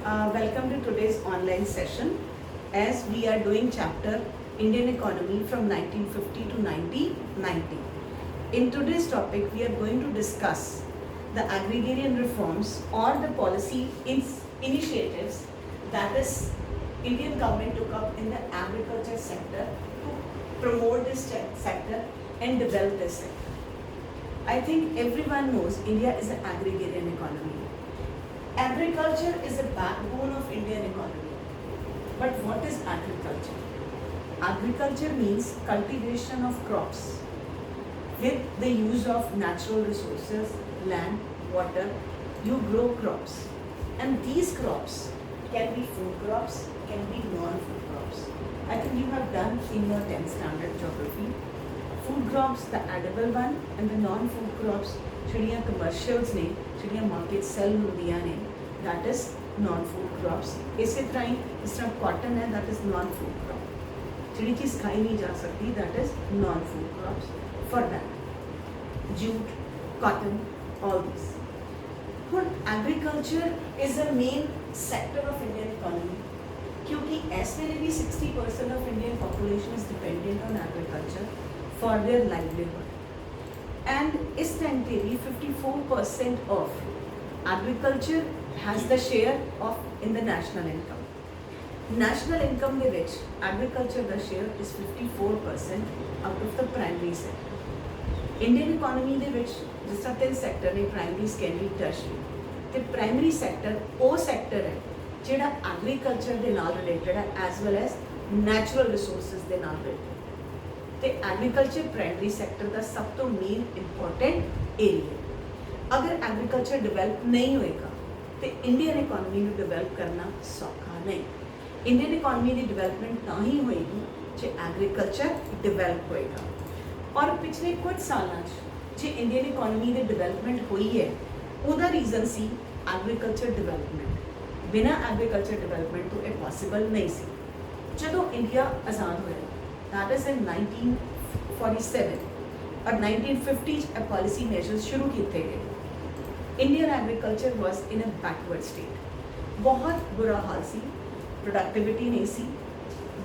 Welcome to today's online session as we are doing chapter Indian economy from 1950 to 1990. In today's topic, we are going to discuss the agrarian reforms or the policy initiatives that is Indian government took up in the agriculture sector to promote this sector and develop this sector. I think everyone knows India is an agrarian economy. Agriculture is a backbone of Indian economy. But what is agriculture? Agriculture means cultivation of crops with the use of natural resources, land, water. You grow crops. And these crops can be food crops, can be non-food crops. I think you have done in your 10th standard geography. Food crops, the edible one, and the non-food crops, ਜਿਹੜੀਆਂ commercials ਨੇ, ਜਿਹੜੀਆਂ market sell ਹੁੰਦੀਆਂ ਨੇ, that is non-food crops. ਇਸੇ ਤਰ੍ਹਾਂ ਹੀ ਜਿਸ ਤਰ੍ਹਾਂ cotton ਹੈ, that is non-food crop. ਜਿਹੜੀ ਚੀਜ਼ ਖਾਈ ਨਹੀਂ ਜਾ ਸਕਦੀ, that is non-food crops. For that, jute, cotton, all these. ਹੁਣ agriculture is a main sector of Indian economy. क्योंकि ਇਸ ਵੇਲੇ भी 60% of Indian population is dependent on agriculture for their livelihood. And इस time पे भी 54% of agriculture has the share of in the national income. National income ਦੇ ਵਿੱਚ agriculture the share is 54% out of the primary sector. Indian economy ਦੇ ਵਿੱਚ ਜਿਸ ਤਰ੍ਹਾਂ ਤਿੰਨ ਸੈਕਟਰ ਨੇ, primary, secondary, tertiary, ਤੇ primary sector ਉਹ sector ਹੈ ਜਿਹੜਾ agriculture ਦੇ ਨਾਲ related ਹੈ as well as natural resources ਦੇ ਨਾਲ related. ਤੇ ਐਗਰੀਕਲਚਰ ਪ੍ਰਾਇਮਰੀ ਸੈਕਟਰ ਦਾ ਸਭ ਤੋਂ ਮੇਨ ਇੰਪੋਰਟੈਂਟ ਏਰੀਆ। ਅਗਰ ਐਗਰੀਕਲਚਰ ਡਿਵੈਲਪ ਨਹੀਂ ਹੋਏਗਾ ਤੇ ਇੰਡੀਅਨ ਇਕਨੋਮੀ ਨੂੰ ਡਿਵੈਲਪ ਕਰਨਾ ਸੌਖਾ ਨਹੀਂ। ਇੰਡੀਅਨ ਇਕਨੋਮੀ ਦੀ ਡਿਵੈਲਪਮੈਂਟ ਤਾਂ ਹੀ ਹੋਏਗੀ ਜੇ ਐਗਰੀਕਲਚਰ ਡਿਵੈਲਪ ਹੋਏਗਾ। ਔਰ ਪਿਛਲੇ ਕੁਝ ਸਾਲਾਂ 'ਚ ਜੇ ਇੰਡੀਅਨ ਇਕਨੋਮੀ ਦੀ ਡਿਵੈਲਪਮੈਂਟ ਹੋਈ ਹੈ ਉਹਦਾ ਰੀਜ਼ਨ ਸੀ ਐਗਰੀਕਲਚਰ ਡਿਵੈਲਪਮੈਂਟ। ਬਿਨਾਂ ਐਗਰੀਕਲਚਰ ਡਿਵੈਲਪਮੈਂਟ ਤੋਂ ਇਹ ਪੋਸੀਬਲ ਨਹੀਂ ਸੀ। ਜਦੋਂ ਇੰਡੀਆ ਆਜ਼ਾਦ ਹੋਇਆ, that is in 1947 और 1950 ਚ policy measures ਸ਼ੁਰੂ ਕੀਤੇ ਗਏ। Indian agriculture was in a backward state. ਬਹੁਤ ਬੁਰਾ ਹਾਲ ਸੀ, productivity ਨਹੀਂ ਸੀ।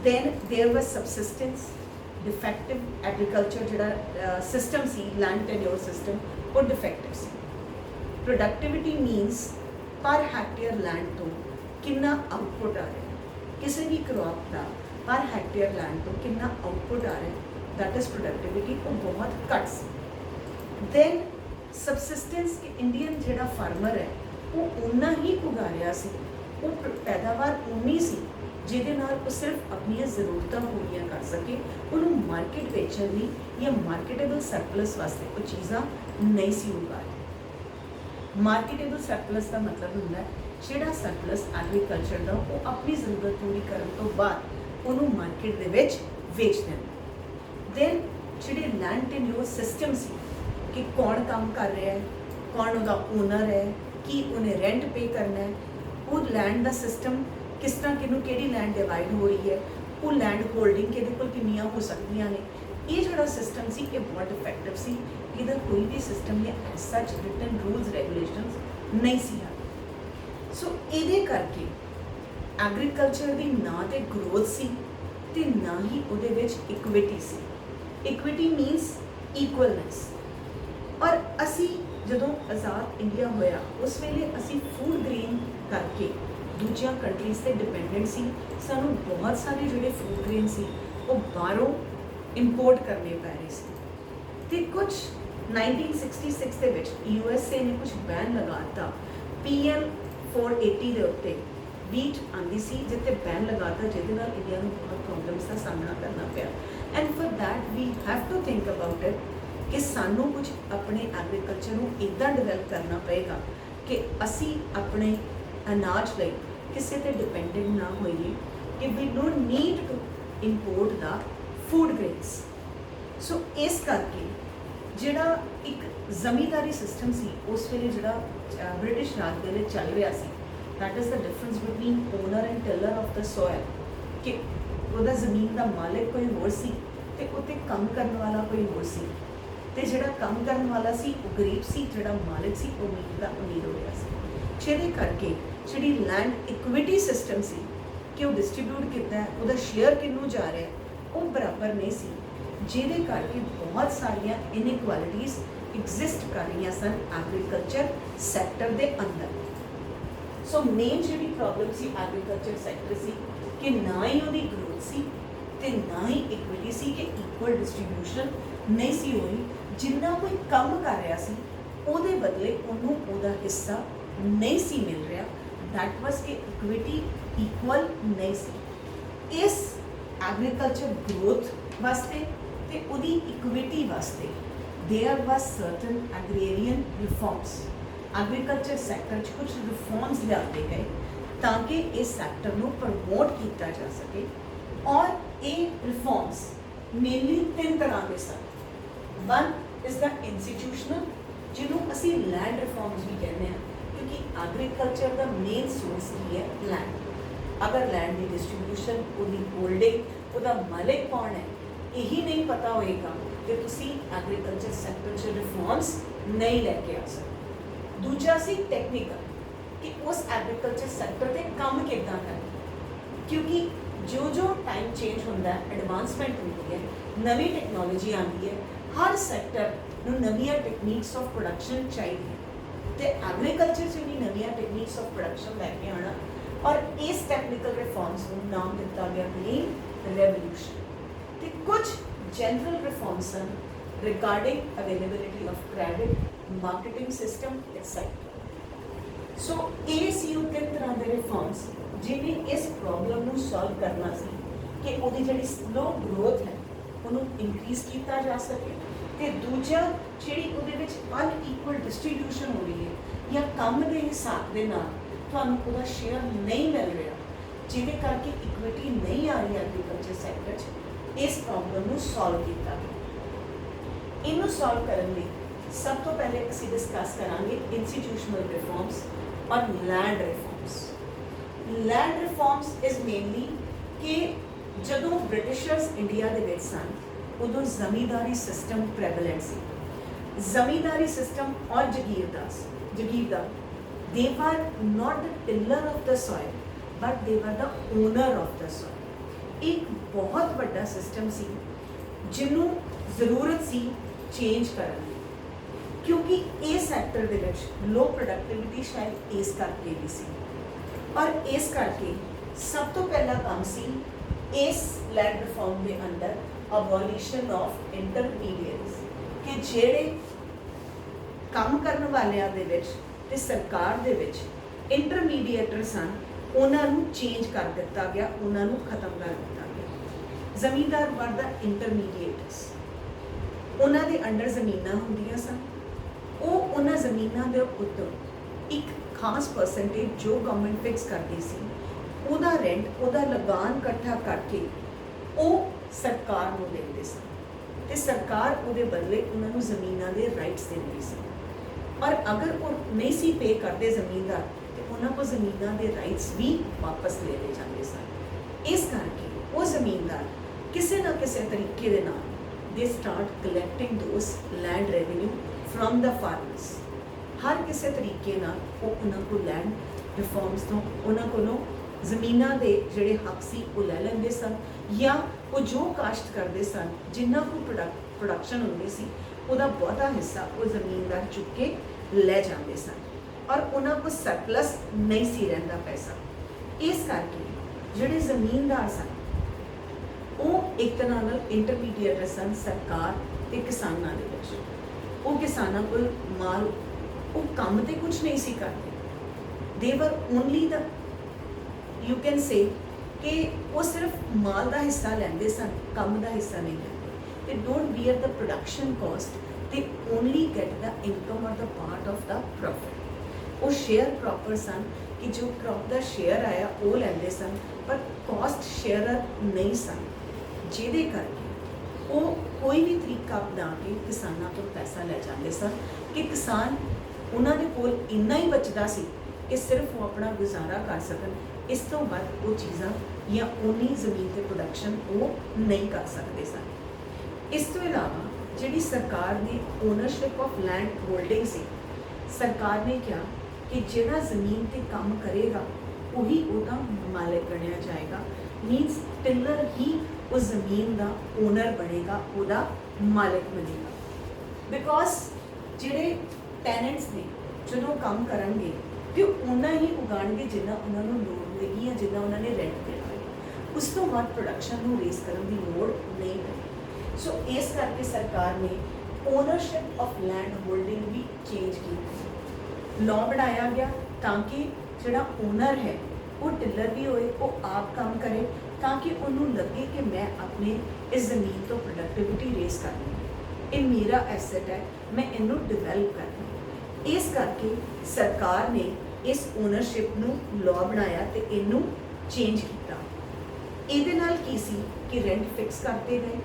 Then there was subsistence, defective agriculture ਜਿਹੜਾ system ਸੀ, land tenure system, ਉਹ defective ਸੀ। Productivity means per hectare land ਤੋਂ ਕਿੰਨਾ output ਆ ਰਿਹਾ, ਕਿਸੇ ਵੀ crop ਦਾ पर हेक्टेयर लैंड तो कितना आउटपुट आ रहा है, दैट इज प्रोडक्टिविटी वो बहुत घट सी। दैन सबसिस्टेंस इंडियन ਜਿਹੜਾ फार्मर है वो उन्ना ही उगा रहा सी, वो पैदावार उन्नी सी ਜਿਹਦੇ ਨਾਲ ਉਹ ਸਿਰਫ ਆਪਣੀਆਂ ਜ਼ਰੂਰਤਾਂ ਪੂਰੀਆਂ ਕਰ ਸਕੇ। ਉਹਨੂੰ ਮਾਰਕੀਟ ਵੇਚਣ ਲਈ ਜਾਂ ਮਾਰਕੀਟੇਬਲ ਸਰਪਲਸ ਵਾਸਤੇ ਉਹ ਚੀਜ਼ਾਂ ਨਹੀਂ ਸੀ ਉਗਾ ਰਹੀ। ਮਾਰਕੀਟੇਬਲ ਸਰਪਲਸ ਦਾ ਮਤਲਬ ਹੁੰਦਾ ਹੈ ਜਿਹੜਾ ਸਰਪਲਸ ਐਗਰੀਕਲਚਰ ਦਾ ਉਹ ਆਪਣੀ ਜ਼ਰੂਰਤ ਪੂਰੀ ਕਰਨ ਤੋਂ ਬਾਅਦ ਉਹਨੂੰ ਮਾਰਕੀਟ ਦੇ ਵਿੱਚ ਵੇਚ ਦਿੰਦੇ। ਦੈਨ ਜਿਹੜੇ ਲੈਂਡ ਟੈਨਿਓਰ ਸਿਸਟਮ ਸੀ ਕਿ ਕੌਣ ਕੰਮ ਕਰ ਰਿਹਾ ਹੈ, ਕੌਣ ਉਹਦਾ ਓਨਰ ਹੈ, ਕੀ ਉਹਨੇ ਰੈਂਟ ਪੇ ਕਰਨਾ ਹੈ, ਉਹ ਲੈਂਡ ਦਾ ਸਿਸਟਮ ਕਿਸ ਤਰ੍ਹਾਂ ਕਿਹਨੂੰ ਕਿਹੜੀ ਲੈਂਡ ਡਿਵਾਈਡ ਹੋ ਰਹੀ ਹੈ, ਉਹ ਲੈਂਡ ਹੋਲਡਿੰਗ ਕਿਹਦੇ ਕੋਲ ਕਿੰਨੀਆਂ ਹੋ ਸਕਦੀਆਂ ਨੇ, ਇਹ ਜਿਹੜਾ ਸਿਸਟਮ ਸੀ ਇਹ ਬਹੁਤ ਇਫੈਕਟਿਵ ਸੀ। ਇਹਦਾ ਕੋਈ ਵੀ ਸਿਸਟਮ ਜਾਂ ਐਸ ਸੱਚ ਰਿਟਨ ਰੂਲਸ ਰੈਗੂਲੇਸ਼ਨਸ ਨਹੀਂ ਸੀ। ਸੋ ਇਹਦੇ ਕਰਕੇ ਐਗਰੀਕਲਚਰ ਦੀ ਨਾ ਤੇ ਗਰੋਥ ਸੀ ਤੇ ਨਾ ਹੀ ਉਹਦੇ ਵਿੱਚ ਇਕੁਇਟੀ ਸੀ। Equity means equalness. ਔਰ ਅਸੀਂ ਜਦੋਂ ਆਜ਼ਾਦ ਇੰਡੀਆ ਹੋਇਆ ਉਸ ਵੇਲੇ ਅਸੀਂ ਫੂਡ ਗ੍ਰੇਨ ਕਰਕੇ ਦੂਜੀਆਂ ਕੰਟਰੀਜ਼ 'ਤੇ ਡਿਪੈਂਡੈਂਟ ਸੀ। ਸਾਨੂੰ ਬਹੁਤ ਸਾਰੇ ਜਿਹੜੇ ਫੂਡ ਗ੍ਰੇਨ ਸੀ ਉਹ ਬਾਹਰੋਂ ਇੰਪੋਰਟ ਕਰਨੇ ਪੈ ਰਹੇ ਸੀ। ਅਤੇ ਕੁਝ 1966 ਦੇ ਵਿੱਚ USA ਨੇ ਕੁਝ ਬੈਨ ਲਗਾ ਦਿੱਤਾ PL 480 ਦੇ ਉੱਤੇ। ਵੀਟ ਆਉਂਦੀ ਸੀ ਜਿੱਥੇ ਬੈਨ ਲਗਾਤਾ ਜਿਹਦੇ ਨਾਲ ਇੰਡੀਆ ਨੂੰ ਬਹੁਤ ਪ੍ਰੋਬਲਮਸ ਦਾ ਸਾਹਮਣਾ ਕਰਨਾ ਪਿਆ। And for that we have to think about it ਕਿ ਸਾਨੂੰ ਕੁਝ ਆਪਣੇ ਐਗਰੀਕਲਚਰ ਨੂੰ ਇੱਦਾਂ ਡਿਵੈਲਪ ਕਰਨਾ ਪਏਗਾ ਕਿ ਅਸੀਂ ਆਪਣੇ ਅਨਾਜ ਲਈ ਕਿਸੇ 'ਤੇ ਡਿਪੈਂਡੈਂਟ ਨਾ ਹੋਈਏ ਕਿ we don't need to import the food grains. So ਇਸ ਕਰਕੇ ਜਿਹੜਾ ਇੱਕ ਜ਼ਮੀਂਦਾਰੀ ਸਿਸਟਮ ਸੀ ਉਸ ਵੇਲੇ ਜਿਹੜਾ ਬ੍ਰਿਟਿਸ਼ ਰਾਜ ਦੇ ਵਿੱਚ ਚੱਲ ਰਿਹਾ ਸੀ, that is the difference between owner and tiller of the soil ਕਿ ਉਹਦਾ ਜ਼ਮੀਨ ਦਾ ਮਾਲਕ ਕੋਈ ਹੋਰ ਸੀ ਤੇ ਉੱਤੇ ਕੰਮ ਕਰਨ ਵਾਲਾ ਕੋਈ ਹੋਰ ਸੀ। ਤੇ ਜਿਹੜਾ ਕੰਮ ਕਰਨ ਵਾਲਾ ਸੀ ਉਹ ਗਰੀਬ ਸੀ, ਜਿਹੜਾ ਮਾਲਕ ਸੀ ਉਹ ਅਮੀਰ ਦਾ ਅਮੀਰ ਹੋ ਰਿਹਾ ਸੀ। ਜਿਹਦੇ ਕਰਕੇ ਜਿਹੜੀ ਲੈਂਡ ਇਕੁਇਟੀ ਸਿਸਟਮ ਸੀ ਕਿ ਉਹ ਡਿਸਟ੍ਰੀਬਿਊਟ ਕੀਤਾ ਹੈ, ਉਹਦਾ ਸ਼ੇਅਰ ਕਿਹਨੂੰ ਜਾ ਰਿਹਾ ਉਹ ਬਰਾਬਰ ਨਹੀਂ ਸੀ, ਜਿਹਦੇ ਕਰਕੇ ਬਹੁਤ ਸਾਰੀਆਂ ਇਨਇਕੁਐਲਿਟੀਜ਼ ਐਗਜ਼ਿਸਟ ਕਰ ਰਹੀਆਂ ਸਨ ਐਗਰੀਕਲਚਰ ਸੈਕਟਰ ਦੇ ਅੰਦਰ। ਸੋ ਮੇਨ ਜਿਹੜੀ ਪ੍ਰੋਬਲਮ ਸੀ ਐਗਰੀਕਲਚਰ ਸੈਕਟਰ ਸੀ ਕਿ ਨਾ ਹੀ ਉਹਦੀ ਗਰੋਥ ਸੀ ਤੇ ਨਾ ਹੀ ਇਕੁਇਟੀ ਸੀ, ਕਿ ਇਕੁਅਲ ਡਿਸਟ੍ਰੀਬਿਊਸ਼ਨ ਨਹੀਂ ਸੀ ਹੋਈ। ਜਿੰਨਾ ਕੋਈ ਕੰਮ ਕਰ ਰਿਹਾ ਸੀ ਉਹਦੇ ਬਦਲੇ ਉਹਨੂੰ ਉਹਦਾ ਹਿੱਸਾ ਨਹੀਂ ਸੀ ਮਿਲ ਰਿਹਾ। ਦੈਟ ਵਾਸ ਕਿ ਇਕੁਇਟੀ ਇਕੁਅਲ ਨਹੀਂ ਸੀ। ਇਸ ਐਗਰੀਕਲਚਰ ਗਰੋਥ ਵਾਸਤੇ ਤੇ ਉਹਦੀ ਇਕੁਇਟੀ ਵਾਸਤੇ there was certain agrarian reforms. Agriculture sector कुछ रिफॉर्म्स लियाते गए ताकि इस सैक्टर को प्रमोट किया जा सके। और ये रिफॉर्म्स मेनली 3 तरह के सन। वन इज द इंस्टीट्यूशनल, जिन्होंने असी लैंड रिफॉर्म्स भी कहते हैं, क्योंकि एग्रीकल्चर का मेन सोर्स की है लैंड। अगर लैंड की डिस्ट्रीब्यूशन, उसकी होल्डिंग, उसका मालिक कौन है यही नहीं पता होएगा कि तुसी एग्रीकल्चर सैक्टर च रिफॉर्म्स नहीं लैके आ सकते। दूजा सी टेक्निकल, कि उस एग्रीकल्चर सैक्टर ते काम कितना करना, क्योंकि जो जो टाइम चेंज होता है, एडवांसमेंट होती है, नवी टेक्नोलॉजी आती है, हर सैक्टर नूं नवीं टेक्नीक्स ऑफ प्रोडक्शन चाहिए, तो एग्रीकल्चर च भी नवीं टेक्नीक्स ऑफ प्रोडक्शन लैके आना। और इस टैक्नीकल रिफॉर्म्स को नाम दिता गया ग्रीन रेवोल्यूशन। तो कुछ जनरल रिफॉर्म्स सन regarding availability of credit, marketing system etcetera. So ये सी वो 3 तरह के रिफॉर्म्स जिन्हें इस प्रॉब्लम को सॉल्व करना सी कि उसकी जी स्लो ग्रोथ है उन्होंने इंक्रीज किया जा सके। तो दूजा जी अनईक्वल डिस्ट्रीब्यूशन हो रही है या काम के हिसाब के नाल तुहानूं उहदा शेयर नहीं मिल रहा, जिहदे करके इक्विटी नहीं आ रही एग्रीकल्चर सैक्टर च, इस प्रॉब्लम को सॉल्व किया गया। इनू सॉल्व करने लिए सब तो पहले असीं डिस्कस करांगे इंस्टीट्यूशनल रिफॉर्म्स और land reforms. Land reforms is mainly कि जदों ब्रिटिशर्स इंडिया दे विच सन उदों जमींदारी सिस्टम प्रेवलेंट सी। जमींदारी सिस्टम और जागीरदार they were not the tiller of the soil but they were the owner of the soil। एक बहुत बड़ा सिस्टम सी जिन्हों जरूरत सी चेंज करने की, क्योंकि ये सैक्टर दे विच लो प्रोडक्टिविटी शायद इस करके भी सी। और इस करके सब तो पहला काम सी इस लैंड रिफॉर्म के अंदर अबॉलिशन ऑफ इंटरमीडिएट्स, कि जेड़े काम करने वालियां दे विच ते सरकार दे विच इंटरमीडिएटर सन उन्होंने चेंज कर दिता गया, उन्होंने खत्म कर दिता गया। जमींदार वर द इंटरमीडिएटर्स, उन्होंने अंडर जमीनां होंदियां सन, वो उन्होंने जमीनां दे उत्तर एक खास परसेंटेज जो गवर्नमेंट फिक्स करती सी उहदा रेंट, उहदा लगान इकट्ठा करके वो सरकार नूं देंदे सन ते सरकार उहदे बदले उन्होंने जमीनां दे राइट्स देंदी सी। और अगर वो नहीं सी पे करते जमींदार तो उन्होंने को जमीनों के राइट्स भी वापस ले ले जाते सन। इस करके वो जमींदार किसी ना किसी तरीके दे नाल they start collecting those land revenue from the farmers. हर किसी तरीके नाल वो उन्होंने को लैंड रिफॉर्म्स तो उन्होंने को जमीनों के जोड़े हक सी वो ले लेंदे सन, या वो जो काश्त करते सन जिन्ना को प्रोडक्शन होंदी सी उहदा बहुता हिस्सा वो जमींदार चुक के ले जाते सन और उन्होंने को सरप्लस नहीं सी रहिंदा पैसा। इस करके जोड़े जमींदार सन वो एक तरह नाल इंटरमीडिएट सन सरकार ते किसानां दे विच। वो किसानां कोल माल वो काम ते कुछ नहीं सी करते, they were only the you can say कि वो सिर्फ माल का हिस्सा लेंदे सन, काम का हिस्सा नहीं लेंदे। They don't bear the production cost, they only get the income or the part of the profit। वो शेयर प्रॉपर सन कि जो क्रॉप का शेयर आया वो लेंदे सन, पर कॉस्ट शेयरर नहीं सन, जिहदे करके वो कोई भी तरीका अपना के किसानों को पैसा ले जाते सन कि किसान उन्होंने कोल इन्ना ही बचता सी कि सिर्फ वो अपना गुजारा कर सकन, इस तो बाद वो चीज़ां या उन्नी जमीन के प्रोडक्शन वो नहीं कर सकते सन। इस तो इलावा जी सरकार ने ओनरशिप ऑफ लैंड होल्डिंग से सरकार ने क्या कि जिहड़ा ज़मीन ते काम करेगा वही उहदा मालिक बनिया जाएगा। मीनस टिलर ही उस ज़मीन का ओनर बनेगा, उहदा मालिक बनेगा। बिकॉज जिहड़े टैनेंट्स ने जो काम करनगे तो उन्ना ही उगाणगे जिन्ना उन्होंने लोड़ होगी या जिन्ना उन्होंने रेंट देना होगा। उस तो बाद प्रोडक्शन को रेस करने की लोड़ नहीं पई। सो इस करके सरकार ने ओनरशिप ऑफ लैंड होल्डिंग भी चेंज की। लॉ बनाया गया ताकि जिहड़ा ओनर है वो टिलर भी होए, वो आप काम करे, ताकि उन्होंने लगे कि मैं अपने इस ज़मीन तो प्रोडक्टिविटी रेस करनी है, ये मेरा एसेट है, मैं इनू डिवेलप करना। इस करके सरकार ने इस ओनरशिप नू लॉ बनाया तो इनू चेंज किया। ਇਹਦੇ ਨਾਲ ਕੀ ਸੀ कि रेंट फिक्स करते गए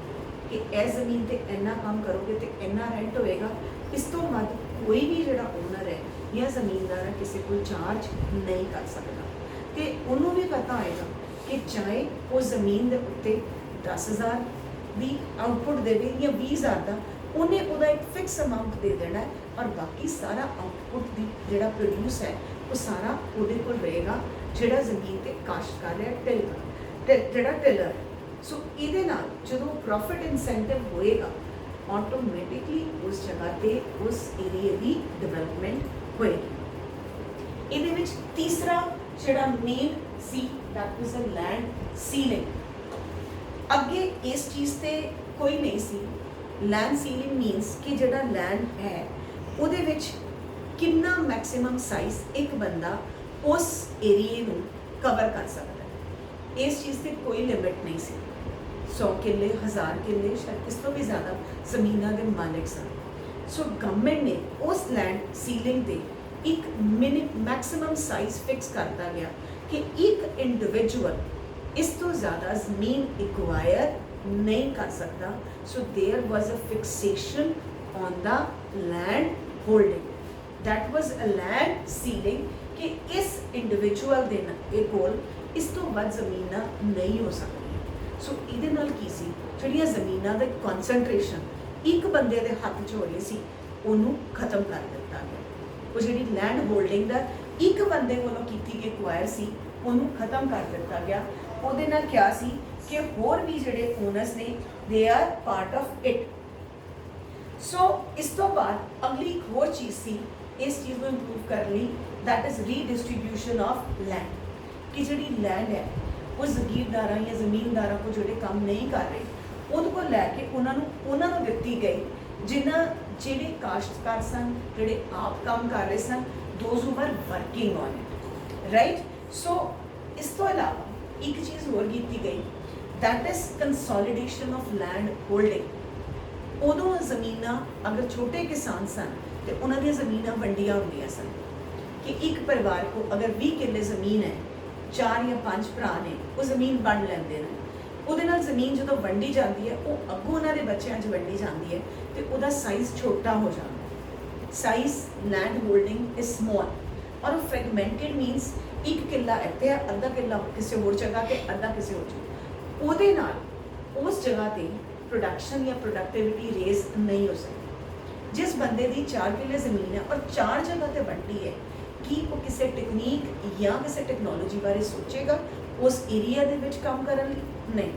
कि इस ज़मीन ते इन्ना काम करोगे तो इन्ना रेंट होएगा। इस तो बाद कोई भी जिहड़ा ओनर है या ज़मीनदार है किसी को चार्ज नहीं कर सकता। तो उन्होंने भी पता होएगा कि चाहे वो ज़मीन के उत्ते 10,000 की आउटपुट देवे या 20,000 का, उन्हें उहदा एक फिक्स अमाउंट दे देना है और बाकी सारा आउटपुट दी जिहड़ा प्रोड्यूस है वो सारा उहदे कोल रहेगा जिहड़ा ज़मीन ते काश्त कर रहा टिलर जिहड़ा टिलर है। सो इहदे नाल जदों प्रॉफिट इंसेंटिव होएगा ऑटोमैटिकली उस जगह पे उस एरिए की डिवेलपमेंट होएगी। इहदे विच तीसरा जिहड़ा main see that was a land ceiling. अगे इस चीज़ ते कोई नहीं सी। लैंड सीलिंग मीनस कि जिहड़ा लैंड है उहदे विच कितना मैक्सिमम साइज एक बंदा उस एरिए नूं कवर कर सकता है। इस चीज़ की कोई लिमिट नहीं सी। 100 किले 1000 किले शायद इस तो भी ज़्यादा ज़मीनों के मालिक सन। सो गवर्नमेंट ने उस लैंड सीलिंग पे एक मैक्सिमम साइज फिक्स करता गया कि एक इंडिविजुअल इस तो ज़्यादा ज़मीन एक्वायर नहीं कर सकता। So there was a fixation on the land holding, that was a land ceiling कि इस इंडिविजुअल के कोल इस तो वध ज़मीनां नहीं हो सकती। सो इहदे नाल की सी जिहड़ियां ज़मीनां दा कॉन्सनट्रेशन एक बंदे दे हत्थ 'च हो रही सी उहनूं खत्म कर दिता गया। वो जिहड़ी लैंड होल्डिंग दा एक बंदे कोलों कीती गई एक्वायर सी उहनूं खत्म कर दिता गया। उहदे नाल क्या सी कि होर भी जिहड़े ओनर्स ने they are part of it. So इस तो बाद अगली एक होर चीज़ सी इस चीज़ को इंप्रूव करने लई, that is redistribution of land. कि जिहड़ी लैंड है वो जगीरदारां या ज़मीनदारां को जिहड़े काम नहीं कर रहे उहदे को लैके उन्होंने दिती गई जिन्हां जिहड़े काश्तकार सन जिहड़े आप काम कर रहे सन, those who were working on it, right. So इस तो अलावा एक चीज़ होर की गई that is consolidation of land holding. उदों ज़मीनां अगर छोटे किसान सन तो उन्होंने ज़मीनां वंडियां होंदियां सन कि एक परिवार को अगर 20 किले ज़मीन है, 4 या 5 भरा ने वो ज़मीन वंड लेंदे हैं। उहदे नाल ज़मीन जो वंडी जाती है वो अगों उन्होंने बच्चों च वंडी जाती है तो वह साइज़ छोटा हो जाता है। Size land holding is small और फ्रैगमेंटेड मीनस एक किला इत्थे है, अद्धा किला किसी होर जगह ते अद्धा किसी होर जगह, उहदे नाल उस जगह ते प्रोडक्शन या प्रोडक्टिविटी रेज नहीं हो सकती। जिस बंदे की 4 किले ज़मीन है और 4 जगह ते वंडी है कि वो किसी टेक्नीक या किसी टेक्नोलॉजी बारे सोचेगा उस एरिया दे विच काम करन लई नहीं।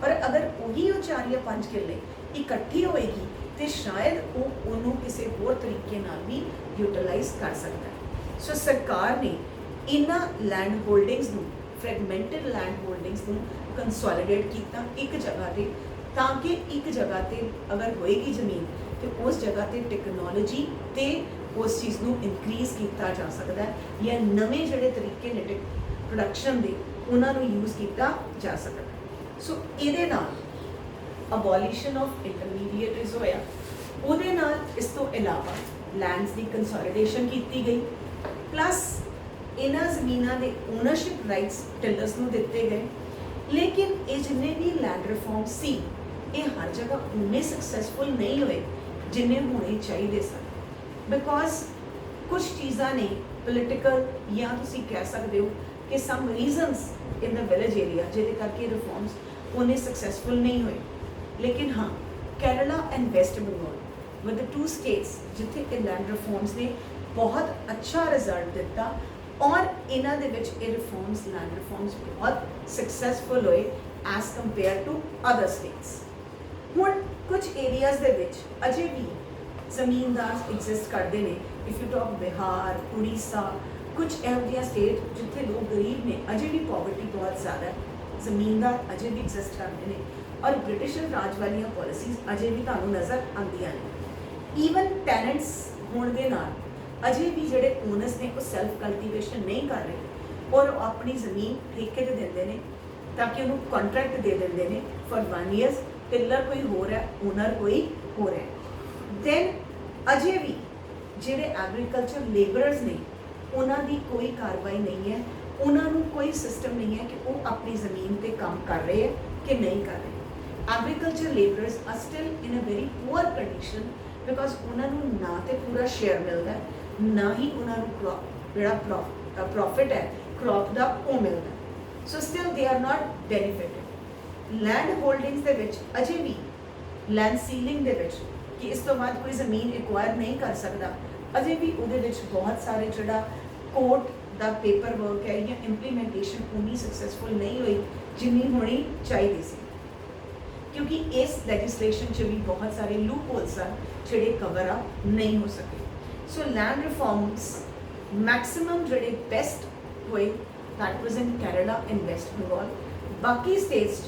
पर अगर वही वो 4 या 5 किले इकट्ठी होएगी तो शायद वो उन्होंने किसी होर तरीके नाल भी यूटिलाइज कर सकता है। सो सरकार ने इन्हां लैंड होल्डिंग्स नूं फ्रैगमेंटेड लैंड होल्डिंग्स नूं कंसोलीडेट किया एक जगह पे, ताकि एक जगह पे अगर होएगी ज़मीन तो उस जगह पे टेक्नोलॉजी ते उस चीज़ को इनक्रीज़ किया जा सकता है या नवे जिहड़े तरीके ने प्रोडक्शन के उन्होंने यूज़ किया जा सकता है। सो इहदे नाल अबॉलिशन ऑफ इंटरमीडिएटरीज होया। उहदे नाल इस तो इलावा लैंड्स की कंसोलीडेशन की गई, प्लस इन्हां ज़मीनां दे ओनरशिप राइट्स टिलर्स नूं दिते गए। लेकिन ये जिन्ने भी लैंड रिफॉर्म सी ये हर जगह उन्ने सक्सैसफुल नहीं हुए जिन्ने होने चाहिए सन। बिकॉज कुछ चीज़ां ने पोलिटिकल या तुसीं कह सकते हो कि some reasons in the village area जिहदे करके रिफॉर्म्स उन्ने सक्सैसफुल नहीं हुए। लेकिन हाँ, Kerala and West Bengal with the 2 states जिथे लैंड रिफॉर्म्स ने बहुत अच्छा रिजल्ट दिता और इन्हां दे विच ये रिफॉर्म्स लैंड रिफॉर्म्स बहुत सक्सैसफुल होए as compared to other states. हुण कुछ एरियाज दे विच अजे भी जमींदार एग्जिस्ट करते हैं। If you talk Bihar, Orissa, कुछ एहो स्टेट जिथे लोग गरीब ने, अजे भी पॉवर्टी बहुत ज़्यादा है, जमींदार अजे भी एग्जिस्ट करते हैं और ब्रिटिश राज वाली पॉलिसीज़ अजे भी तुहानूं नज़र आंदियां ने। ईवन टैनेंट्स होने के नाल अजे भी जिहड़े ओनर्स ने वो सैल्फ कल्टीवेशन नहीं कर रहे और अपनी ज़मीन ठेके ते देंदे ने ताकि उन्होंने कॉन्ट्रैक्ट दे देंदे ने फॉर 1 ईयर, टिलर कोई हो रहा है, ओनर कोई हो रहा है। दैन अजे भी जिहड़े एग्रीकल्चर लेबरर्स ने उन्होंने कोई कार्रवाई नहीं है, उन्होंने कोई सिस्टम नहीं है कि वो अपनी ज़मीन पर काम कर रहे हैं कि नहीं कर रहे। Agriculture labourers are still in a very poor condition because उन्होंने ना तो पूरा शेयर मिलता है, ना ही उन्होंने प्रॉफिट है क्रॉप का वो मिलता है। So still they are not benefited. Land holdings दे विच अजे भी लैंड सीलिंग दे विच कि इस तो बाद कोई ज़मीन एक्वायर नहीं कर सकता, अजे भी उहदे विच बहुत सारे जिहड़ा कोर्ट का पेपर वर्क है या इंप्लीमेंटेशन उन्नी सक्सैसफुल नहीं हुई जिन्नी होनी चाहिए सी, क्योंकि इस लैजिस्लेशन च भी बहुत सारे लूप होल्स हैं जिहड़े कवर अप नहीं हो सके। सो लैंड रिफॉर्म्स मैक्सिमम जिहड़े बेस्ट हुए that was in Kerala and West Bengal. बाकी स्टेट्स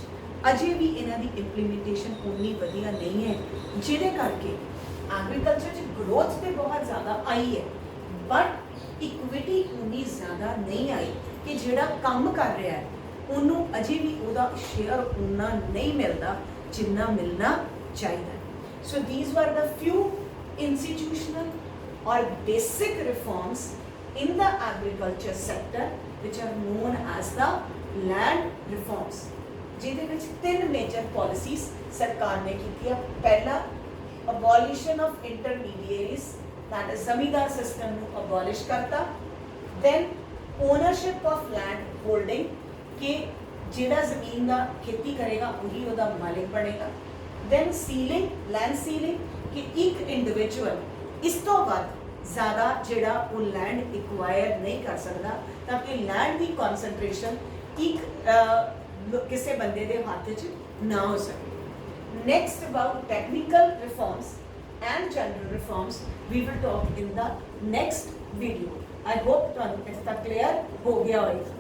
अजे भी इन्हां दी इंप्लीमेंटेशन उन्नी वधिया नहीं है, जिहदे करके एग्रीकल्चर च ग्रोथ तो बहुत ज़्यादा आई है बट इक्विटी उन्नी ज़्यादा नहीं आई कि जिहड़ा काम कर रहा है उन्होंने अजे भी उहदा शेयर उन्ना नहीं मिलता जिन्ना मिलना चाहिए। So these were the few institutional और basic reforms in the agriculture sector which are known as the land reforms, जिहदे विच 3 मेजर पॉलिसीज सरकार ने की। पहला abolition of intermediaries, that is zamindar system को अबॉलिश करता। Then ownership of land holding कि जिहड़ा जमीन का खेती करेगा वही उसका मालिक बनेगा। दैन सीलिंग, लैंड सीलिंग कि एक इंडिविजुअल इस तो वध ज़्यादा जिहड़ा वो लैंड एक्वायर नहीं कर सकता ताकि लैंड की कॉन्सनट्रेशन एक किसी बंदे के हाथ च ना हो सके। Next about technical reforms and general reforms we will talk in the next video. I hope तुहानूं इस तक क्लियर हो गया होगा।